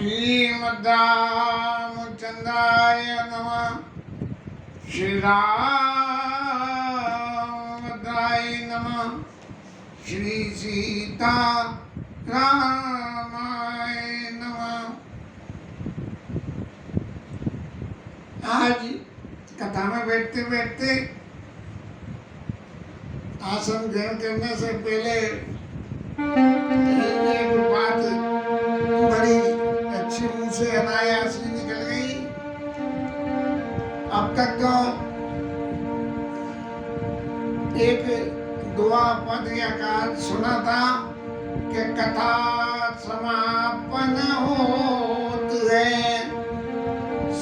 श्रीमद्रामचन्द्राय नमः। श्रीरामभद्राय नमः। श्री सीता रामाय नमः। आज कथा में बैठते बैठते आसन ग्रहण करने से पहले एक बात बड़ी अच्छी मुंह से अनायास ही निकल गई। अब तक तो एक दुआ पद या काल सुना था कि कथा समापन होत है,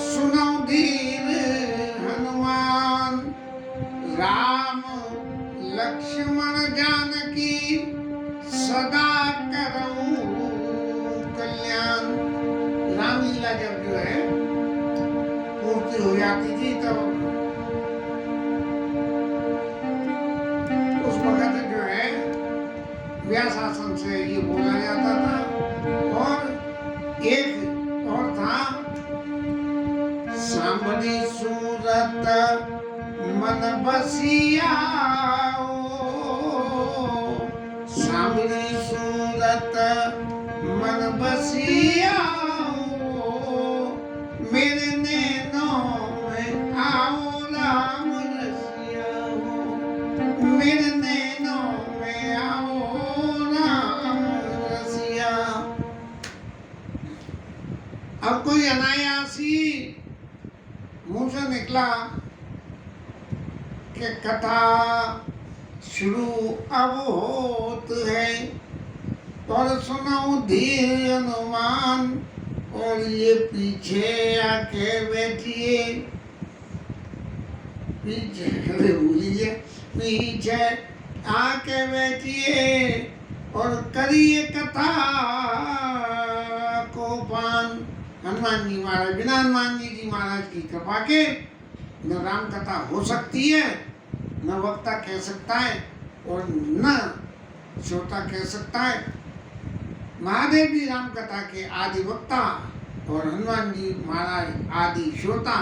सुनो धीर हनुमान, राम लक्ष्मण जानकी सदा करऊं कल्याण। रामलीला जब जो है पूर्ति हो जाती थी तो उस वक्त जो है व्यासासन से ये बोला जाता था। और एक और था, सांभली सूरत मन बसिया, सांभली सूरत मन बसिया, मेरे नैनों में आओ राम रसिया, मेरे नैनों में आओ राम रसिया। अब कोई अनायासी मुंह से निकला कि कथा शुरू अब होत है, और सुनो धीर हनुमान, और ये पीछे आके बैठिए, पीछे भूलिए, पीछे आके बैठिए और करिए कथा को पान। हनुमान जी महाराज, बिना हनुमान जी महाराज की कृपा के न राम कथा हो सकती है, न वक्ता कह सकता है और न श्रोता कह सकता है। महादेव जी राम कथा के आदि वक्ता और हनुमान जी महाराज आदि श्रोता।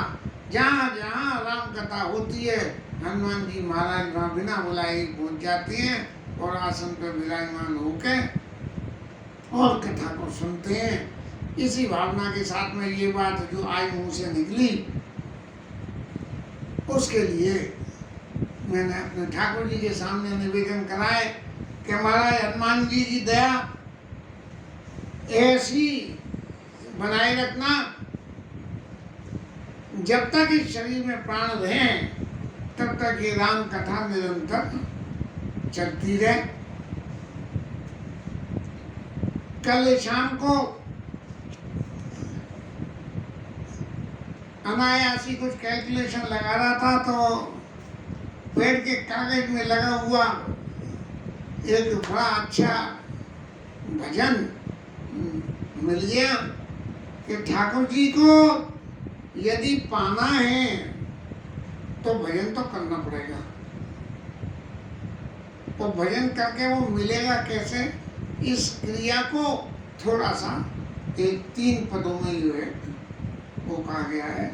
जहाँ जहाँ राम कथा होती है हनुमान जी महाराज वहाँ बिना बुलाए पहुँच जाते हैं और आसन पर विराजमान होकर और कथा को सुनते हैं। इसी भावना के साथ में ये बात जो आज मुँह से निकली, उसके लिए मैंने अपने ठाकुर जी के सामने निवेदन कराए कि महाराज हनुमान जी की दया ऐसी बनाए रखना, जब तक इस शरीर में प्राण रहें तब तक ये राम कथा निरंतर चलती रहे। कल शाम को अनायासी कुछ कैलकुलेशन लगा रहा था तो पेड़ के कागज में लगा हुआ एक बड़ा अच्छा भजन मिल गया कि ठाकुर जी को यदि पाना है तो भजन तो करना पड़ेगा। तो भजन करके वो मिलेगा कैसे, इस क्रिया को थोड़ा सा एक 3 पदों में जो है वो कहा गया है।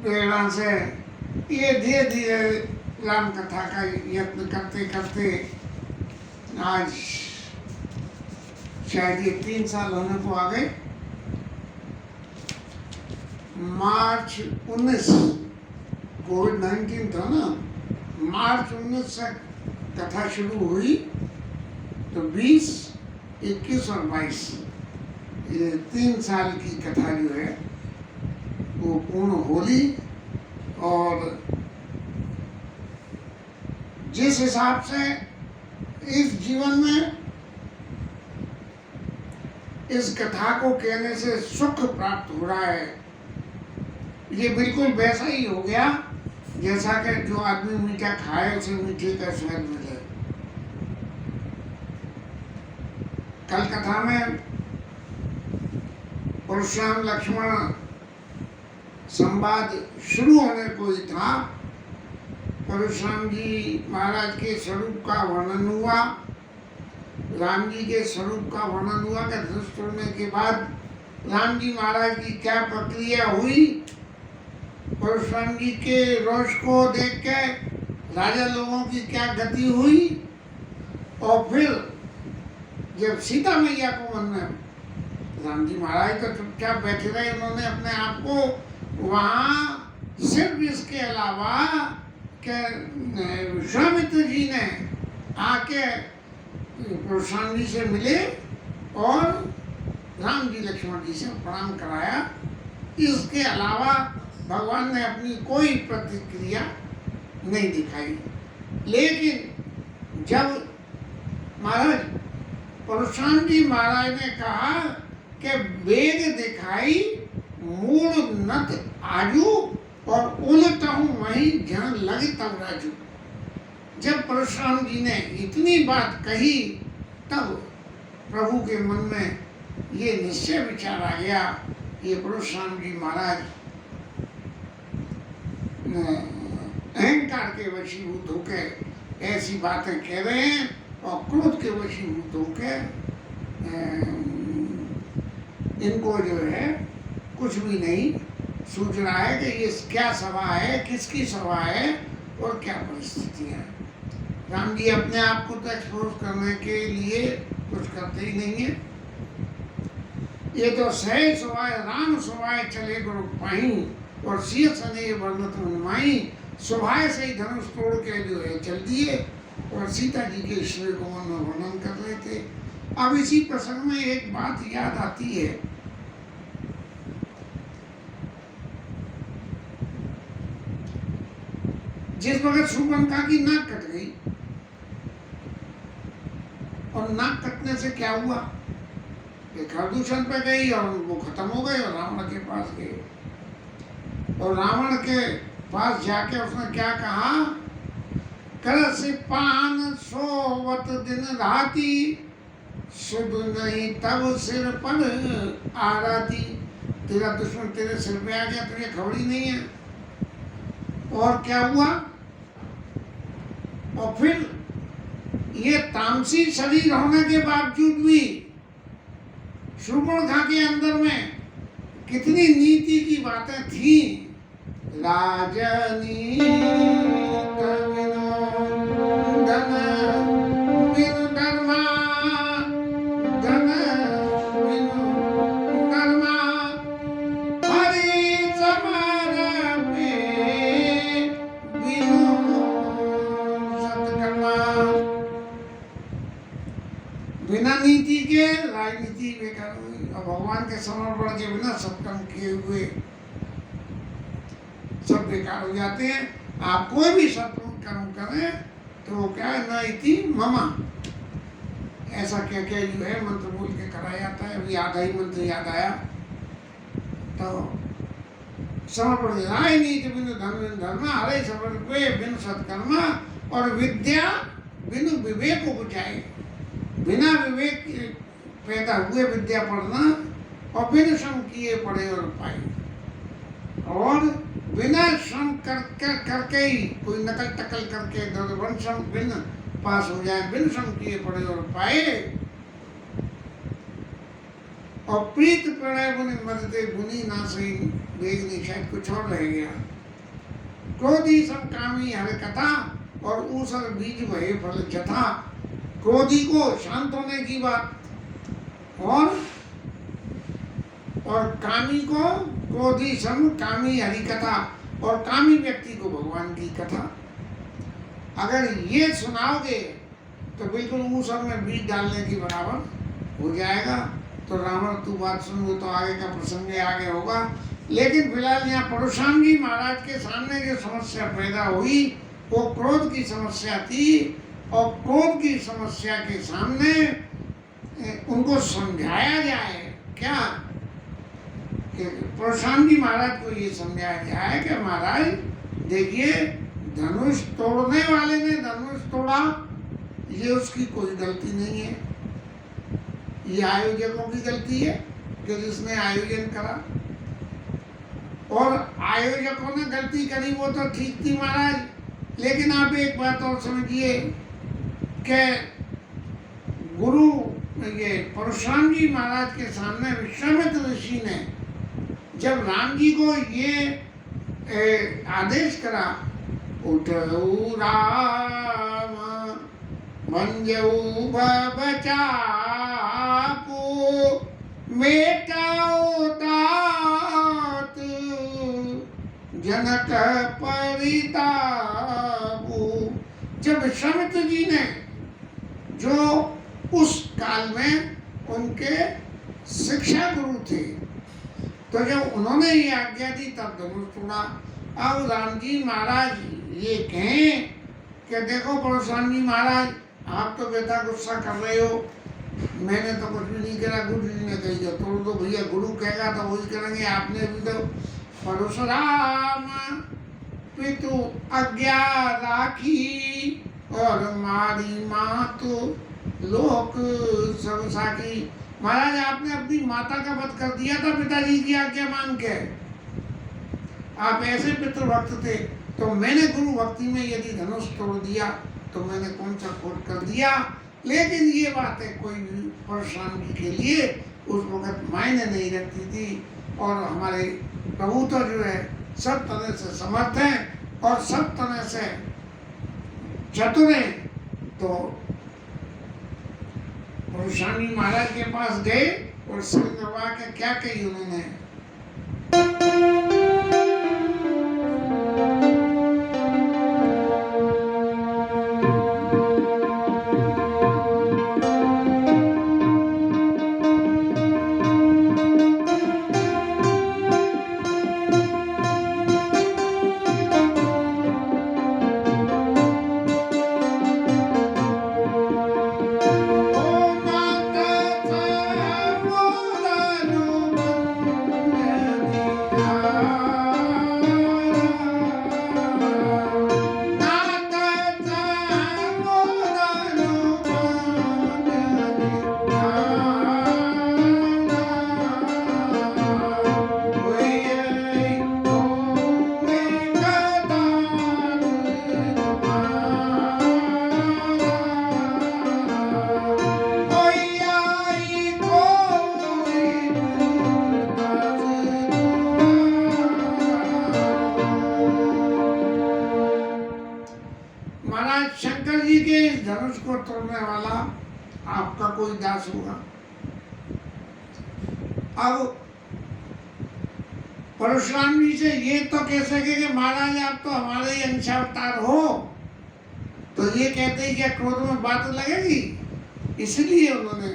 प्रेरणा से ये धीरे धीरे राम कथा का यत्न करते करते आज शायद ये 3 साल होने को आ गए। मार्च 19 कोविड-19 था ना, मार्च 19 से कथा शुरू हुई तो 20, 21 और 22 ये 3 साल की कथा जो है वो पूर्ण होली। और जिस हिसाब से इस जीवन में इस कथा को कहने से सुख प्राप्त हो रहा है, ये बिल्कुल वैसा ही हो गया जैसा कि जो आदमी मीठा खाए उसे मीठे का स्वाद मिले। कल कथा में परशुराम लक्ष्मण संवाद शुरू होने को ही था। परशुराम जी महाराज के स्वरूप का वर्णन हुआ, राम जी के स्वरूप का वर्णन हुआ कि धनुष तोड़ने के बाद राम जी महाराज की क्या प्रक्रिया हुई, परशुराम जी के रोष को देख के राजा लोगों की क्या गति हुई। और फिर जब सीता मैया को मन में, राम जी महाराज तो चुपचाप बैठे रहे, उन्होंने अपने आप को वहाँ सिर्फ इसके अलावा के विश्वामित्र जी ने आके परशुराम जी से मिले और राम जी लक्ष्मण जी से प्रणाम कराया। इसके अलावा भगवान ने अपनी कोई प्रतिक्रिया नहीं दिखाई। लेकिन जब महाराज परशुराम जी महाराज ने कहा कि वेग दिखाई मूल नत आजू और उलटहूँ वहीं जहाँ लगे तब राजू। जब परशुराम जी ने इतनी बात कही तब प्रभु के मन में ये निश्चय विचार आ गया, ये परशुराम जी महाराज अहंकार के वशीभूत होकर ऐसी बातें कह रहे हैं और क्रोध के वशीभूत होकर इनको जो है कुछ भी नहीं सूझ रहा है कि ये क्या सभा है, किसकी सभा है और क्या परिस्थिति है। राम जी अपने आप को तो एक्सपोज करने के लिए कुछ करते ही नहीं है। ये तो सहज सुभाय राम सुभाय चले गुरु पाई और सिय सने वर्णत मनमाई। सुभाय से ही धनुष तोड़ के जो है चल दिए और सीता जी के श्री को वर्णन कर रहे थे। अब इसी प्रसंग में एक बात याद आती है। जिस वक्त शूर्पणखा की नाक कट गई और नाक कटने से क्या हुआ कि खरदूषण पे गई और वो खत्म हो गए और रावण के पास गए और रावण के पास जाके उसने क्या कहा, कर से पान सोवत दिन राती शुभ नहीं तब सिर पर आराती। तेरा दुश्मन तेरे सिर पे आ गया, तुझे खबरी नहीं है। और क्या हुआ, और फिर ये तामसी शरीर होने के बावजूद भी शूर्पणखा के अंदर में कितनी नीति की बातें थी। राजनी बिना नीति के राजनीति बेकार हुई और भगवान के समर्पण के बिना सत्कर्म किए हुए सब बेकार हो जाते हैं। आप कोई भी सत्कर्म करें तो वो क्या है, न इति ममा, ऐसा क्या क्या जो है मंत्र बोल के कराया जाता है। अभी आधा ही मंत्र याद आया। तो समर्पण राजनीति बिनु धर्म धर्म हरे समर्पे बिनु सत्कर्मा और विद्या बिनु विवेक उपजाए। बिना विवेक पैदा हुए विद्या पढ़ना और बिना श्रम किए पढ़े और पाए। और बिना श्रम करके ही कोई नकल टकल करके श्रम बिन पास हो जाए, बिन श्रम किए पढ़े और पाए। और प्रीत प्रणय गुनि मरते गुनी ना सही वेगनी, शायद कुछ और रह गया। क्रोधी सम कामी हर कथा और ऊसर बीज भये फल जथा। क्रोधी को शांत होने की बात, और कामी को क्रोधी सम कामी हरि कथा, और कामी व्यक्ति को भगवान की कथा। अगर ये सुनाओगे तो बिल्कुल ऊसर में बीज डालने की बराबर हो जाएगा। तो रावण तू बात सुन, वो तो आगे का प्रसंग आगे होगा। लेकिन फिलहाल यहाँ परशुराम जी महाराज के सामने जो समस्या पैदा हुई वो क्रोध की समस्या थी, और क्रोध की समस्या के सामने उनको समझाया जाए क्या, कि परशुराम जी महाराज को ये समझाया जाए कि महाराज देखिए, धनुष तोड़ने वाले ने धनुष तोड़ा, ये उसकी कोई गलती नहीं है, ये आयोजकों की गलती है कि जिसने आयोजन करा। और आयोजकों ने गलती करी वो तो ठीक थी महाराज, लेकिन आप एक बात और समझिए कि गुरु ये परशुराम जी महाराज के सामने विश्वामित्र ऋषि ने जब राम जी को ये आदेश करा, उठऊ राम मंजऊ बचापो मेटाओ तात जनक परितापो। जब विश्वामित्र जी ने, जो उस काल में उनके शिक्षा गुरु थे, तो जब उन्होंने ये आज्ञा दी तब धनुष तोड़ा। अब राम जी महाराज ये कहें कि देखो परशुराम जी महाराज, आप तो बेटा गुस्सा कर रहे हो, मैंने तो कुछ भी नहीं करा, गुरु जी ने कही जो तोड़ दो भैया, गुरु कहेगा तो वही करेंगे, आपने भी तो। परशुराम पितु आज्ञा राखी और मारी मातु लोक सब साखी। महाराज आपने अपनी माता का वध कर दिया था पिताजी की आज्ञा मान के, आप ऐसे पितृभक्त थे, तो मैंने गुरु भक्ति में यदि धनुष तोड़ दिया तो मैंने कौन सा खोट कर दिया। लेकिन ये बातें कोई भी परशुराम जी के लिए उस वक्त मायने नहीं रखती थी, और हमारे प्रभु तो जो है सब तरह से समर्थ हैं और सब तरह से चतुर हैं। तो परशुराम जी महाराज के पास गए और सिर दबा के क्या कही उन्होंने, शंकर जी के धनुष को तोड़ने वाला आपका कोई दास होगा। अब परशुराम जी से ये तो कह सके कि महाराज आप तो हमारे ही अंशावतार हो, तो ये कहते हैं क्या क्रोध में बात लगेगी। इसलिए उन्होंने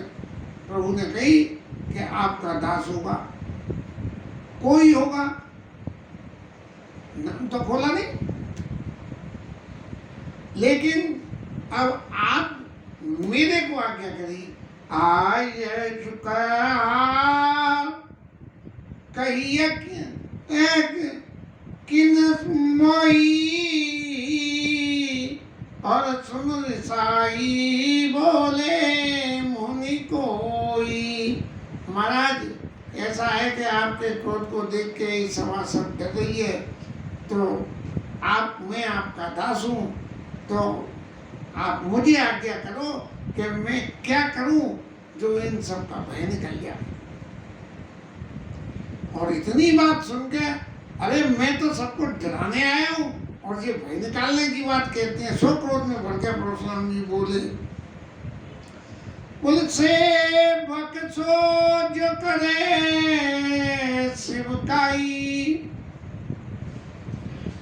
प्रभु ने कही कि आपका दास होगा, कोई होगा, नाम तो खोला नहीं। लेकिन अब आप मेरे को आज्ञा करी, आय चुका कहिए किन मोई और सुन साई बोले मुनि कोई। महाराज ऐसा है कि आपके क्रोध को देख के सभा सब डर गई है, तो मैं आपका दास हूँ, तो आप मुझे आज्ञा करो कि मैं क्या करूं जो इन सब का भय निकल गया। और इतनी बात सुन के, अरे मैं तो सबको डराने आया हूँ और ये भय निकालने की बात कहते हैं। सो क्रोध में भर के परशुराम जी बोले, बोले सेवक सो जो करे शिवकाई,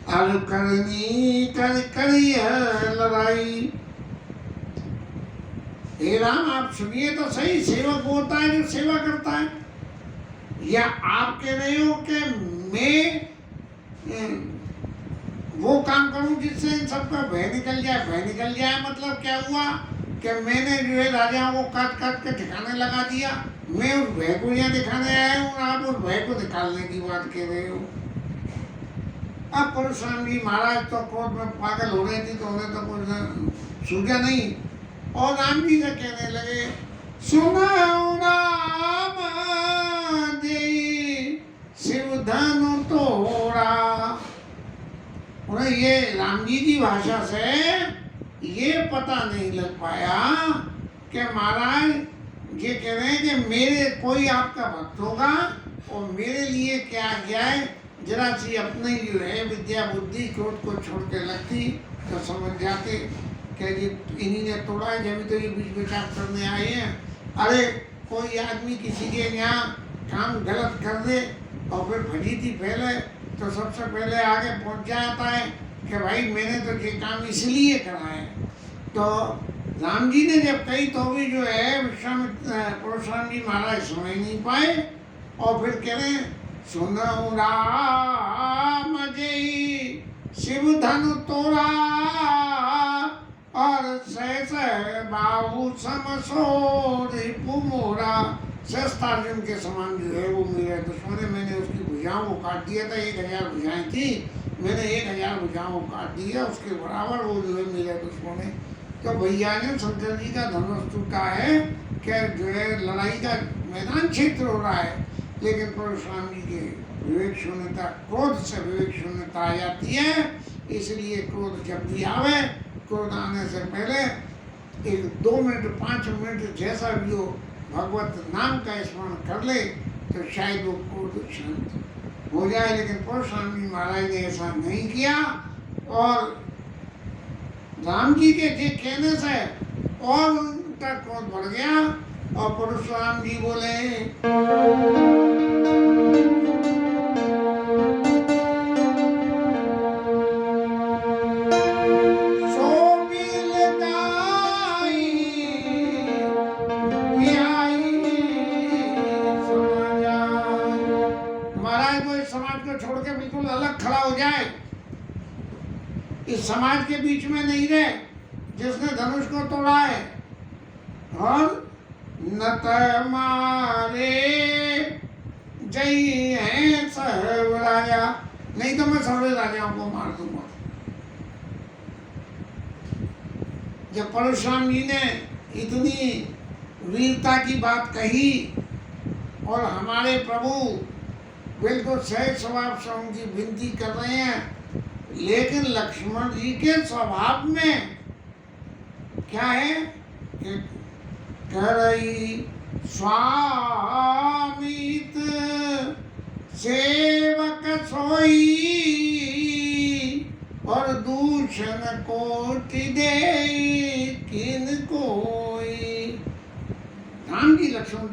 अर करनी कर करी है लड़ाई। हे राम, आप सुनिए तो सही, सेवक होता है जो सेवा करता है, या आप कह रहे हो कि मैं वो काम करूं जिससे इन सबका भय निकल जाए? भय निकल जाए मतलब क्या हुआ कि मैंने जो है राजाओं को काट काट के ठिकाने लगा दिया, मैं उस भय को यहाँ दिखाने आया हूँ, आप उस भय को निकालने की बात कह रहे हो। अब परशुराम जी महाराज तो क्रोध में पागल हो गए थे, तो उन्हें तो कुछ सूझा नहीं, और राम जी से कहने लगे, सुनाओ राम जी शिव धनु तोड़ा। उन्हें ये राम जी की भाषा से ये पता नहीं लग पाया कि महाराज ये कह रहे हैं कि मेरे कोई आपका भक्त होगा और मेरे लिए क्या क्या है, जरा सी अपने जो है विद्या बुद्धि क्रोध को छोड़ के लगती तो समझ जाते कि ये इन्हीं ने तोड़ा है, जब तो ये बीच विचार करने आए हैं। अरे कोई आदमी किसी के यहाँ काम गलत कर दे और फिर फजीती फैले तो सबसे पहले आगे पहुंच जाता है कि भाई मैंने तो ये काम इसलिए करा है। तो राम जी ने जब कही तो भी जो है परशुराम जी महाराज सुन ही नहीं पाए, और फिर कह रहे सुनो राम जय शिव धनु तोड़ा, और सहस बाहु समसोर पुमोरा। सहस्त्रार्जुन के समान जो है वो मेरे दुश्मन है, मैंने उसकी भुजाओं को काट दिया था, 1000 भुजाएं थी, मैंने 1000 भुजाओं को काट दिया, उसके बराबर वो जो है मेरे दुश्मन है। तो भैया ने शंकर जी का धनुष टूटा है कि जो है लड़ाई का मैदान क्षेत्र हो रहा है, लेकिन परशुराम जी के विवेक शून्यता, क्रोध से विवेक शून्यता आ जाती है। इसलिए क्रोध जब भी आवे, क्रोध आने से पहले 2 मिनट 5 मिनट जैसा भी हो भगवत नाम का स्मरण कर ले तो शायद वो क्रोध शांत हो जाए। लेकिन परशुराम जी महाराज ने ऐसा नहीं किया, और राम जी के जे कहने से और उनका क्रोध बढ़ गया, और परशुराम जी बोले, छोड़ के बिल्कुल अलग खड़ा हो जाए, इस समाज के बीच में नहीं रहे जिसने धनुष को तोड़ा है, और न मारे जय है सब राजा, नहीं तो मैं सारे राजाओं को मार दूंगा। जब परशुराम जी ने इतनी वीरता की बात कही और हमारे प्रभु बिल्कुल सहज स्वभाव से उनकी विनती कर रहे हैं, लेकिन लक्ष्मण जी के स्वभाव में क्या है कि करई स्वामित सेवक सोई, और दूषण कोटि दे किन कोई। राम जी लक्ष्मण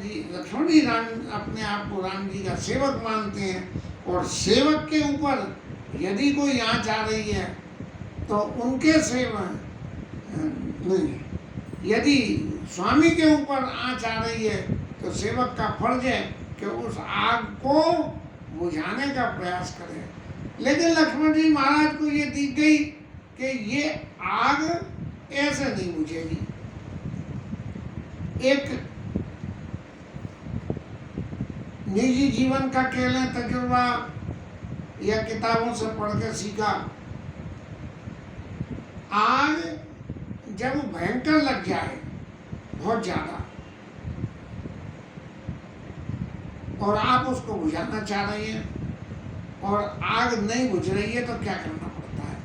जी राम अपने आप को राम जी का सेवक मानते हैं, और सेवक के ऊपर यदि कोई आँच आ रही है तो उनके सेवा नहीं, यदि स्वामी के ऊपर आँच आ रही है तो सेवक का फर्ज है कि उस आग को बुझाने का प्रयास करे। लेकिन लक्ष्मण जी महाराज को ये दिख गई कि ये आग ऐसे नहीं बुझेगी। एक निजी जीवन का कह लें तजुर्बा या किताबों से पढ़ के सीखा, आग जब भयंकर लग जाए बहुत ज्यादा और आप उसको बुझाना चाह रहे हैं और आग नहीं बुझ रही है तो क्या करना पड़ता है?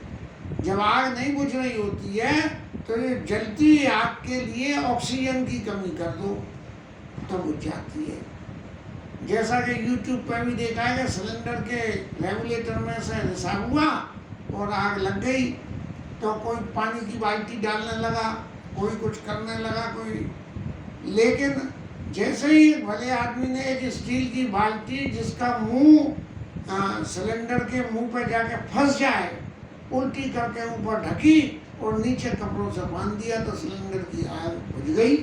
जब आग नहीं बुझ रही होती है तो ये जलती आग के लिए ऑक्सीजन की कमी कर दो तो बुझ जाती है। जैसा कि YouTube पर भी देखा है कि सिलेंडर के रेगुलेटर में से रिसाव हुआ, और आग लग गई तो कोई पानी की बाल्टी डालने लगा, कोई कुछ करने लगा, कोई। लेकिन जैसे ही भले आदमी ने एक स्टील की बाल्टी जिसका मुंह सिलेंडर के मुंह पे जाके फंस जाए, उल्टी करके ऊपर ढकी और नीचे कपड़ों से बांध दिया तो सिलेंडर की आग बुझ गई।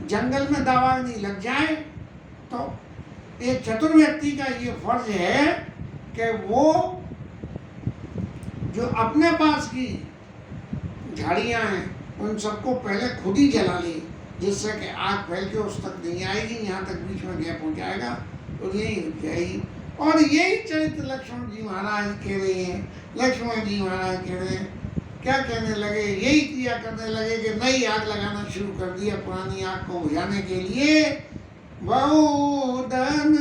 जंगल में दावाग्नि लग जाए तो एक चतुर व्यक्ति का ये फर्ज है कि वो जो अपने पास की झाड़ियां हैं उन सबको पहले खुद ही जला ले, जिससे कि आग फैल के उस तक नहीं आएगी, यहाँ तक बीच में गैप हो जाएगा और यही रुक जाएगी। और यही चरित्र लक्ष्मण जी महाराज कह रहे हैं। लक्ष्मण जी महाराज कह रहे हैं, क्या कहने लगे, यही क्रिया करने लगे कि नई आग लगाना शुरू कर दिया पुरानी आग को बुझाने के लिए। बहुधन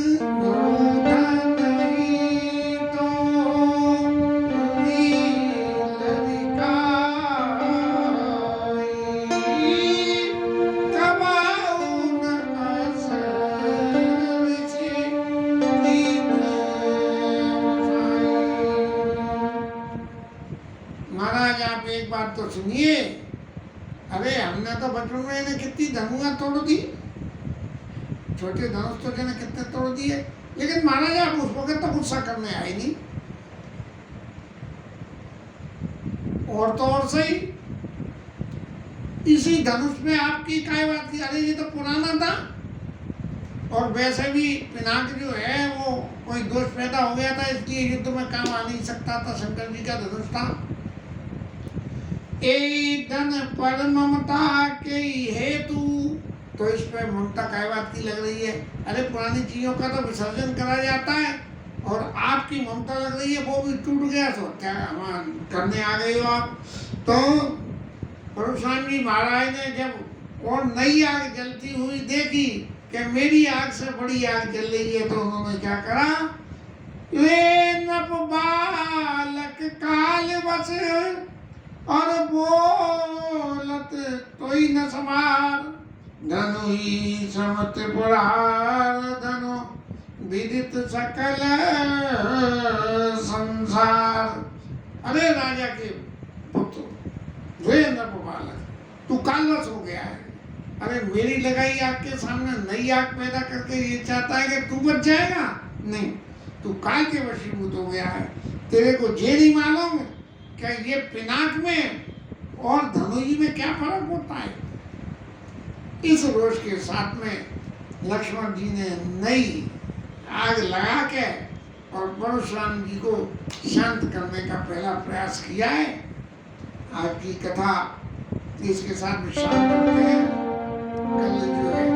महाराज आप एक बात तो सुनिए, अरे हमने तो बचपन में इन्हें कितनी धनुआ तोड़ दी, छोटे धनुष तो जिन्हें कितने तोड़ दिए, लेकिन महाराज आप उस वक्त तो गुस्सा करने आए नहीं। और तो और सही, इसी धनुष में आपकी काय बात की, अरे ये तो पुराना था और वैसे भी पिनाक जो है वो कोई दोष पैदा हो गया था, इसलिए युद्ध में काम आ नहीं सकता था, शंकर जी का धनुष था। ए धन पर ममता के हेतु, तो इस पे ममता काय बात की लग रही है, अरे पुरानी चीजों का तो विसर्जन करा जाता है और आपकी ममता लग रही है वो भी टूट गया, तो क्या करने आ गए हो आप। तो परशुराम जी महाराज ने जब और नई आग जलती हुई देखी कि मेरी आग से बड़ी आग जल रही है, तो उन्होंने क्या करा, वे नप बालक काल बस और बोलत कोई न समार, धनु ही समत पुरार, धनु विदित सकल संसार। अरे राजा के पुत्र, वे नप बालक, तू कालवश हो गया है, अरे मेरी लगाई आग के सामने नई आग पैदा करके ये चाहता है कि तू बच जाएगा, नहीं, तू काल के वशीभूत हो गया है। तेरे को ये नहीं मालूम क्या ये पिनाक में और धनुई में क्या फर्क होता है। इस रोष के साथ में लक्ष्मण जी ने नई आग लगा के और परशुराम जी को शांत करने का पहला प्रयास किया है। आज की कथा इसके साथ विश्राम करते हैं। कल जो है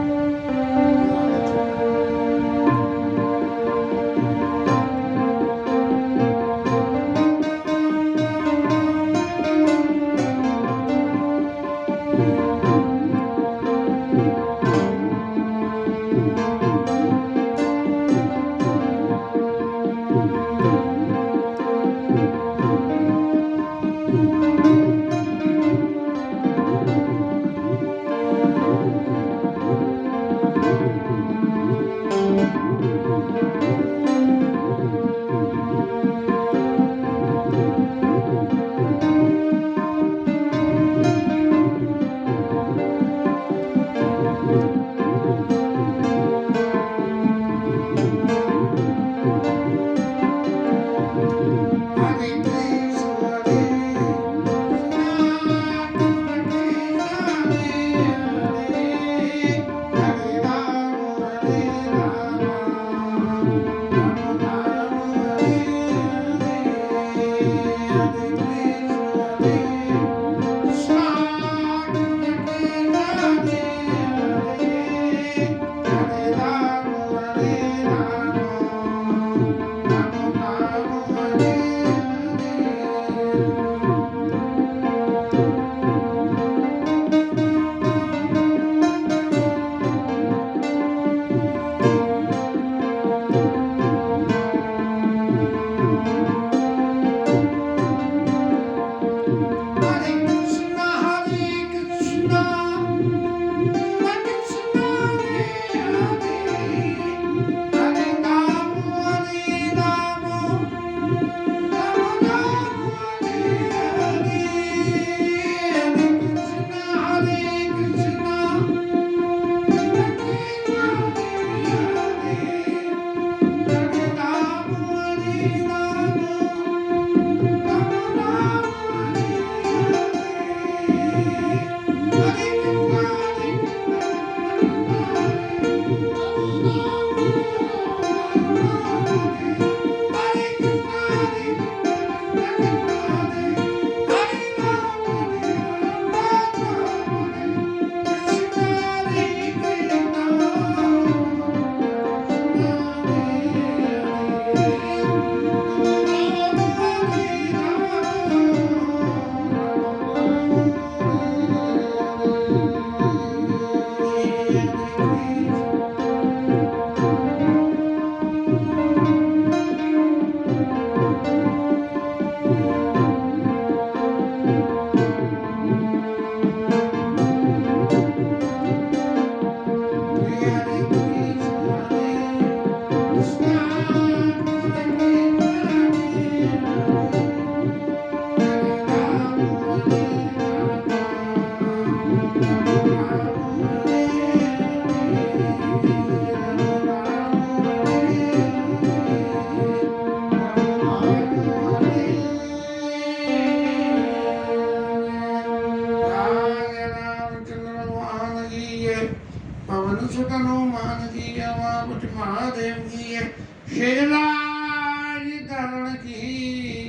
रमापति महादेव की जय। शेराज धरण की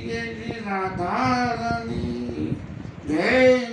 जय। श्री राधा रानी जय।